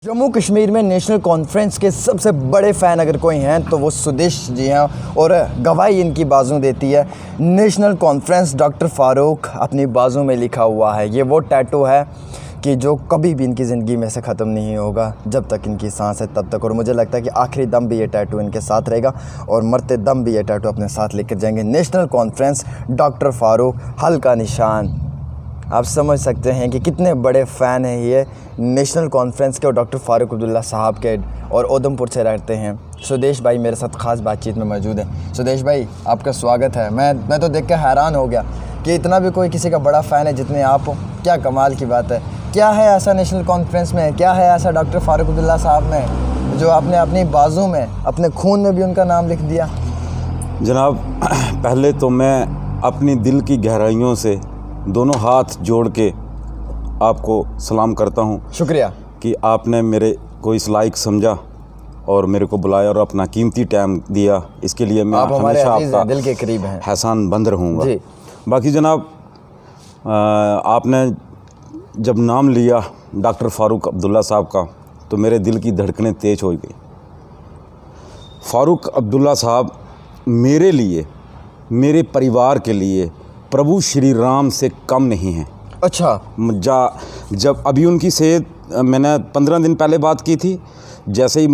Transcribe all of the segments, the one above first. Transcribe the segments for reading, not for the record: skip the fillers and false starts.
जम्मू कश्मीर में national conference के सबसे बड़े फ़ैन अगर कोई हैं तो वो सुदेश जी हैं और गवाही इनकी बाजू देती है नेशनल कॉन्फ्रेंस डॉक्टर फ़ारूक। अपनी बाजू में लिखा हुआ है, ये वो टैटू है कि जो कभी भी इनकी ज़िंदगी में से ख़त्म नहीं होगा जब तक इनकी सांस है तब तक। और मुझे लगता है कि आखिरी दम भी ये टैटू इनके साथ रहेगा और मरते दम भी ये टैटू अपने साथ लेकर जाएंगे। नेशनल कॉन्फ्रेंस डॉक्टर फ़ारूक, हल का निशान। आप समझ सकते हैं कि कितने बड़े फ़ैन हैं ये नेशनल कॉन्फ्रेंस के और डॉक्टर फ़ारूक अब्दुल्ला साहब के, और उधमपुर से रहते हैं। सुदेश भाई मेरे साथ ख़ास बातचीत में मौजूद हैं। सुदेश भाई आपका स्वागत है। मैं तो देख कर हैरान हो गया कि इतना भी कोई किसी का बड़ा फ़ैन है जितने आप हो। क्या कमाल की बात है। क्या है ऐसा नेशनल कॉन्फ्रेंस में, क्या है ऐसा डॉक्टर फ़ारूक अब्दुल्ला साहब में जो आपने अपनी बाजू में, अपने खून में भी उनका नाम लिख दिया? जनाब, पहले तो मैं अपनी दिल की गहराइयों से दोनों हाथ जोड़ के आपको सलाम करता हूँ। शुक्रिया कि आपने मेरे को इस लायक समझा और मेरे को बुलाया और अपना कीमती टाइम दिया। इसके लिए मैं हमेशा आपका दिल के करीब हैं, एहसान बंद रहूँगा। जी। बाकी जनाब, आपने जब नाम लिया डॉक्टर फ़ारूक अब्दुल्ला साहब का तो मेरे दिल की धड़कनें तेज़ हो गई। फ़ारूक अब्दुल्ला साहब मेरे लिए, मेरे परिवार के लिए प्रभु श्री राम से कम नहीं हैं। अच्छा। जब अभी उनकी सेहत, मैंने 15 दिन पहले बात की थी, जैसे ही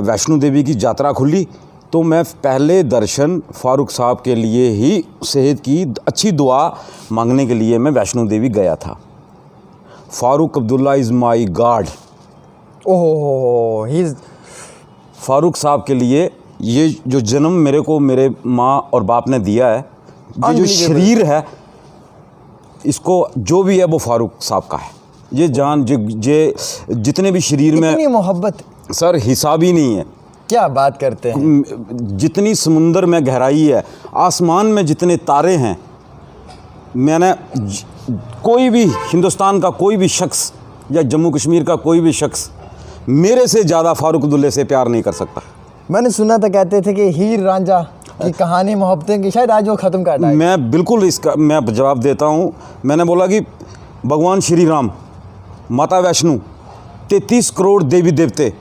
वैष्णो देवी की यात्रा खुली तो मैं पहले दर्शन फ़ारूक साहब के लिए ही सेहत की अच्छी दुआ मांगने के लिए मैं वैष्णो देवी गया था। Farooq Abdullah is my God. Oh, he is Farooq साहब के लिए ये जो जन्म मेरे को मेरे माँ और बाप ने दिया है, ये जो शरीर है, इसको जो भी है वो फ़ारूक साहब का है। ये जान जितने भी शरीर में इतनी मोहब्बत सर हिसाब ही नहीं है। क्या बात करते हैं। जितनी समुंदर में गहराई है, आसमान में जितने तारे हैं, मैंने कोई भी हिंदुस्तान का कोई भी शख्स या जम्मू कश्मीर का कोई भी शख्स मेरे से ज़्यादा फ़ारूक अब्दुल्ला से प्यार नहीं कर सकता। मैंने सुना था, कहते थे कि हीर रांझा की कहानी मोहब्बतें की शायद आज वो ख़त्म करता है। मैं बिल्कुल इसका मैं जवाब देता हूँ। मैंने बोला कि भगवान श्री राम, माता वैष्णो, 33 करोड़ देवी देवते,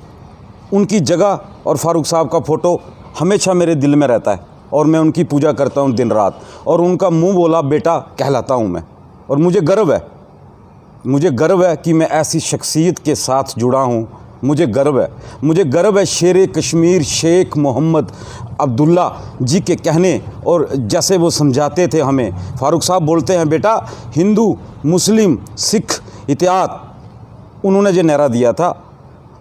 उनकी जगह और फ़ारूक साहब का फ़ोटो हमेशा मेरे दिल में रहता है और मैं उनकी पूजा करता हूँ दिन रात, और उनका मुंह बोला बेटा कहलाता हूँ मैं। और मुझे गर्व है कि मैं ऐसी शख्सियत के साथ जुड़ा हूँ। मुझे गर्व है शेर कश्मीर शेख मोहम्मद अब्दुल्ला जी के कहने और जैसे वो समझाते थे हमें। फ़ारूक साहब बोलते हैं बेटा, हिंदू मुस्लिम सिख इतिहाद, उन्होंने जो नारा दिया था,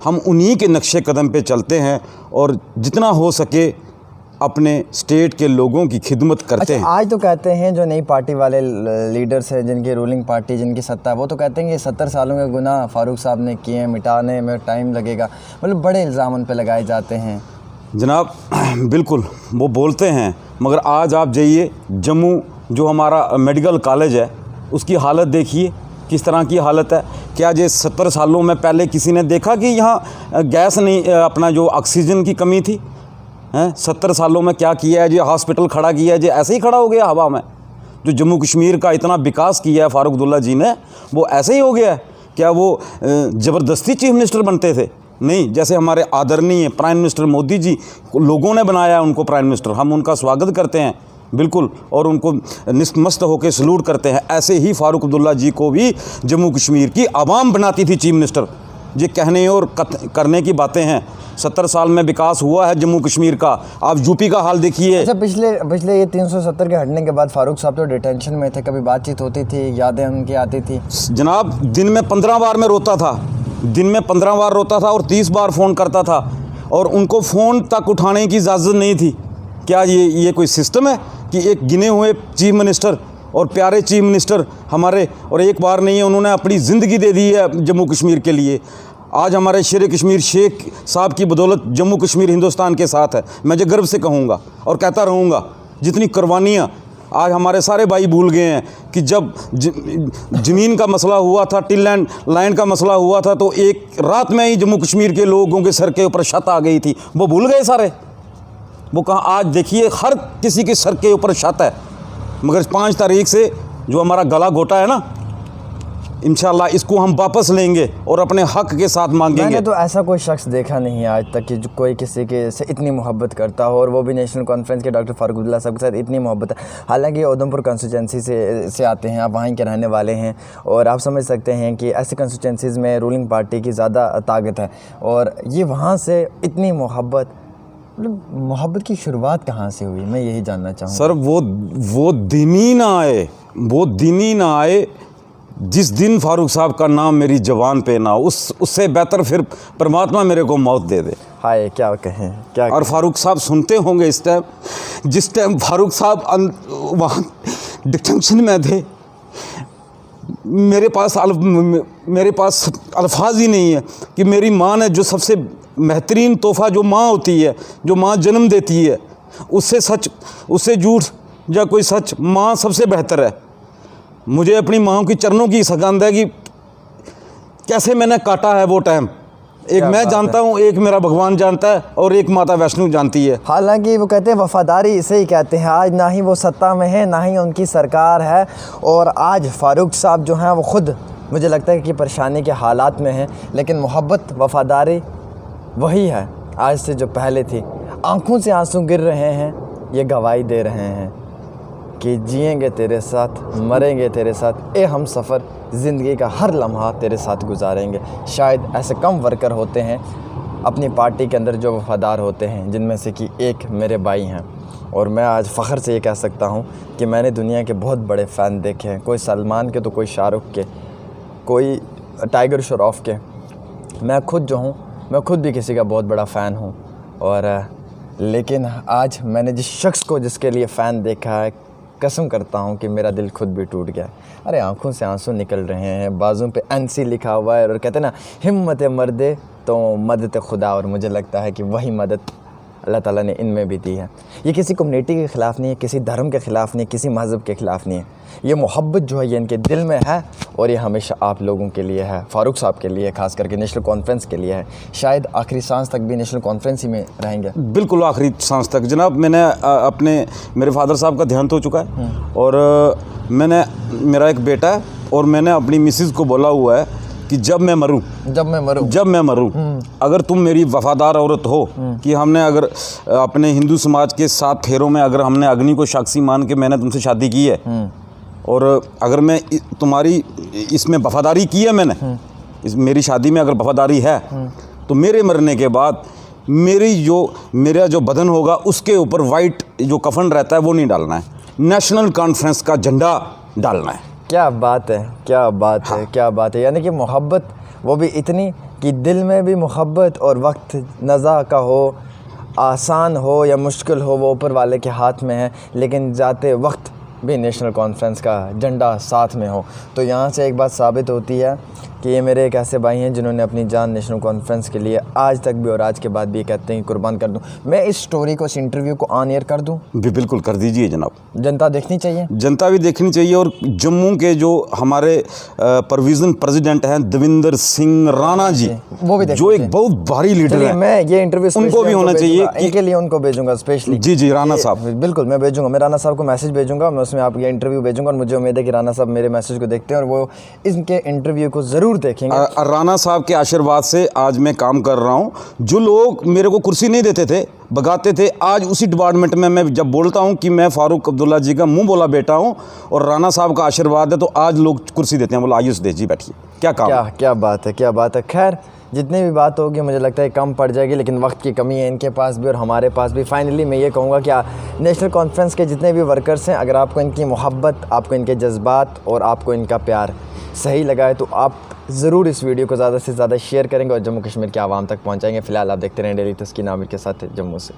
हम उन्हीं के नक्शे कदम पे चलते हैं और जितना हो सके अपने स्टेट के लोगों की खिदमत करते हैं। आज तो कहते हैं जो नई पार्टी वाले लीडर्स हैं, जिनकी रूलिंग पार्टी, जिनकी सत्ता है, वो तो कहते हैं कि 70 सालों के गुनाह फ़ारूक साहब ने किए हैं, मिटाने में टाइम लगेगा। मतलब बड़े इल्ज़ाम उन पे लगाए जाते हैं। जनाब बिल्कुल वो बोलते हैं, मगर आज आप जाइए जम्मू, जो हमारा मेडिकल कॉलेज है, उसकी हालत देखिए किस तरह की हालत है। क्या ये 70 सालों में पहले किसी ने देखा कि यहाँ गैस नहीं, अपना जो ऑक्सीजन की कमी थी? 70 सालों में क्या किया है जी? हॉस्पिटल खड़ा किया है जी, ऐसे ही खड़ा हो गया हवा में। जो जम्मू कश्मीर का इतना विकास किया है फ़ारूक अब्दुल्ला जी ने, वो ऐसे ही हो गया है? क्या वो ज़बरदस्ती चीफ मिनिस्टर बनते थे? नहीं, जैसे हमारे आदरणीय प्राइम मिनिस्टर मोदी जी, लोगों ने बनाया है उनको प्राइम मिनिस्टर, हम उनका स्वागत करते हैं बिल्कुल, और उनको निस्मस्त होकर सलूट करते हैं। ऐसे ही फ़ारूक अब्दुल्ला जी को भी जम्मू कश्मीर की आवाम बनाती थी चीफ मिनिस्टर। ये कहने और करने की बातें हैं। 70 साल में विकास हुआ है जम्मू कश्मीर का। आप यूपी का हाल देखिए। अच्छा, पिछले ये 370 के हटने के बाद फ़ारूक साहब तो डिटेंशन में थे, कभी बातचीत होती थी, यादें उनकी आती थी? जनाब, दिन में 15 बार मैं रोता था, दिन में 15 बार रोता था और 30 बार फ़ोन करता था, और उनको फ़ोन तक उठाने की इजाज़त नहीं थी। क्या ये कोई सिस्टम है कि एक गिने हुए चीफ मिनिस्टर और प्यारे चीफ मिनिस्टर हमारे, और एक बार नहीं है, उन्होंने अपनी ज़िंदगी दे दी है जम्मू कश्मीर के लिए। आज हमारे शेर कश्मीर शेख साहब की बदौलत जम्मू कश्मीर हिंदुस्तान के साथ है। मैं जो गर्व से कहूँगा और कहता रहूँगा, जितनी कुर्बानियाँ आज हमारे सारे भाई भूल गए हैं कि जब ज़मीन का मसला हुआ था, टिल एंड लैंड का मसला हुआ था, तो एक रात में ही जम्मू कश्मीर के लोगों के सर के ऊपर छत आ गई थी। वो भूल गए सारे। वो कहाँ, आज देखिए हर किसी के सर के ऊपर छत है। मगर 5 तारीख से जो हमारा गला घोटा है ना, इंशाल्लाह इसको हम वापस लेंगे और अपने हक के साथ मांगेंगे। मैंने तो ऐसा कोई शख्स देखा नहीं आज तक कि जो कोई किसी के से इतनी मोहब्बत करता हो, और वो भी नेशनल कॉन्फ्रेंस के डॉक्टर फारूक अब्दुल्ला साहब के साथ इतनी मोहब्बत है। हालांकि ये उधमपुर कंस्टिट्यूंसी से आते हैं, आप वहीं के रहने वाले हैं, और आप समझ सकते हैं कि ऐसी कंस्टिट्यूंसीज़ में रूलिंग पार्टी की ज़्यादा ताकत है, और ये वहाँ से इतनी मोहब्बत की शुरुआत कहाँ से हुई, मैं यही जानना चाहूँगा। सर वो दिन ही ना आए, वो दिन ही ना आए जिस दिन फारूक साहब का नाम मेरी ज़बान पे ना, उससे बेहतर फिर परमात्मा मेरे को मौत दे दे। हाय क्या कहें, क्या और फारूक साहब सुनते होंगे इस टाइम, जिस टाइम फारूक साहब वहाँ डिटेंशन में थे, मेरे पास अल्फाज ही नहीं है कि मेरी माँ ने जो सबसे बेहतरीन तोहफ़ा जो माँ होती है, जो माँ जन्म देती है, उससे झूठ या कोई सच, माँ सबसे बेहतर है। मुझे अपनी माँ की चरणों की सौगंध है कि कैसे मैंने काटा है वो टाइम। एक मैं जानता हूँ, एक मेरा भगवान जानता है, और एक माता वैष्णो जानती है। हालांकि वो कहते हैं वफ़ादारी इसे ही कहते हैं। आज ना ही वो सत्ता में है, ना ही उनकी सरकार है, और आज फारूक साहब जो हैं वो ख़ुद मुझे लगता है कि परेशानी के हालात में हैं, लेकिन मोहब्बत वफ़ादारी वही है आज से जो पहले थी। आँखों से आंसू गिर रहे हैं, ये गवाही दे रहे हैं कि जिएंगे तेरे साथ, मरेंगे तेरे साथ, ए हम सफ़र, ज़िंदगी का हर लम्हा तेरे साथ गुजारेंगे। शायद ऐसे कम वर्कर होते हैं अपनी पार्टी के अंदर जो वफ़ादार होते हैं, जिनमें से कि एक मेरे भाई हैं, और मैं आज फ़ख्र से ये कह सकता हूँ कि मैंने दुनिया के बहुत बड़े फ़ैन देखे हैं, कोई सलमान के तो कोई शाहरुख के, कोई टाइगर श्रॉफ के। मैं खुद भी किसी का बहुत बड़ा फ़ैन हूँ, और लेकिन आज मैंने जिस शख्स को जिसके लिए फ़ैन देखा है, कसम करता हूँ कि मेरा दिल खुद भी टूट गया। अरे आंखों से आंसू निकल रहे हैं, बाजू पे NC लिखा हुआ है, और कहते हैं ना, हिम्मत मर्दे तो मदद खुदा, और मुझे लगता है कि वही मदद अल्लाह ताला ने इनमें भी दी है। ये किसी कम्युनिटी के ख़िलाफ़ नहीं है, किसी धर्म के ख़िलाफ़ नहीं, किसी मज़हब के ख़िलाफ़ नहीं है। ये मोहब्बत जो है ये इनके दिल में है, और ये हमेशा आप लोगों के लिए है, फारूक साहब के लिए, ख़ास करके नेशनल कॉन्फ्रेंस के लिए है। शायद आखिरी सांस तक भी नेशनल कॉन्फ्रेंस ही में रहेंगे। बिल्कुल आखिरी सांस तक जनाब। मैंने मेरे फादर साहब का देहांत हो चुका है, और मेरा एक बेटा है, और मैंने अपनी मिसेज़ को बोला हुआ है कि जब मैं मरूं अगर तुम मेरी वफ़ादार औरत हो, कि हमने अगर अपने हिंदू समाज के 7 फेरों में अगर हमने अग्नि को साक्षी मान के मैंने तुमसे शादी की है, और अगर मैं तुम्हारी इसमें वफ़ादारी की है, मेरी शादी में अगर वफ़ादारी है, तो मेरे मरने के बाद मेरा जो बदन होगा उसके ऊपर वाइट जो कफन रहता है वो नहीं डालना है, नेशनल कॉन्फ्रेंस का झंडा डालना है। क्या बात है, क्या बात है, क्या बात है। यानी कि मोहब्बत वो भी इतनी कि दिल में भी मोहब्बत, और वक्त नज़ा का हो, आसान हो या मुश्किल हो, वो ऊपर वाले के हाथ में है, लेकिन जाते वक्त भी नेशनल कॉन्फ्रेंस का झंडा साथ में हो। तो यहाँ से एक बात साबित होती है कि ये मेरे एक ऐसे भाई हैं जिन्होंने अपनी जान नेशनल कॉन्फ्रेंस के लिए आज तक भी और आज के बाद भी कहते हैं कि कुर्बान कर दूं। मैं इस स्टोरी को, इस इंटरव्यू को ऑन एयर कर दूं? बिल्कुल कर दीजिए जनाब। जनता देखनी चाहिए, जनता भी देखनी चाहिए। और जम्मू के जो हमारे प्रोविजन प्रेसिडेंट हैं दविंदर सिंह राणा जी, वो भी जो एक बहुत भारी लीडर है, मैं ये इंटरव्यू उनको भी होना चाहिए, इनके लिए उनको भेजूंगा स्पेशली। जी राणा साहब, बिल्कुल मैं भेजूंगा, मैं राणा साहब को मैसेज भेजूंगा, मैं उसमें आप ये इंटरव्यू भेजूंगा, और मुझे उम्मीद है कि राणा साहब मेरे मैसेज को देखते हैं और वो इनके इंटरव्यू को ज़रूर देखेंगे। राणा साहब के आशीर्वाद से आज मैं काम कर रहा हूँ। जो लोग मेरे को कुर्सी नहीं देते थे, भगाते थे, आज उसी डिपार्टमेंट में मैं जब बोलता हूँ कि मैं फारूक अब्दुल्ला जी का मुंह बोला बेटा हूँ और राणा साहब का आशीर्वाद है, तो आज लोग कुर्सी देते हैं, बोला आयुष देश जी बैठिए। क्या काम, क्या बात है, क्या बात है। खैर जितनी भी बात होगी मुझे लगता है कम पड़ जाएगी, लेकिन वक्त की कमी है इनके पास भी और हमारे पास भी। फाइनली मैं ये कहूँगा कि नेशनल कॉन्फ्रेंस के जितने भी वर्कर्स हैं, अगर आपको इनकी मोहब्बत, आपको इनके जज्बात और आपको इनका प्यार सही लगा है, तो आप ज़रूर इस वीडियो को ज़्यादा से ज़्यादा शेयर करेंगे और जम्मू कश्मीर के आवाम तक पहुँचाएंगे। फ़िलहाल आप देखते रहें डेली तस्कीन आमिर के साथ जम्मू से।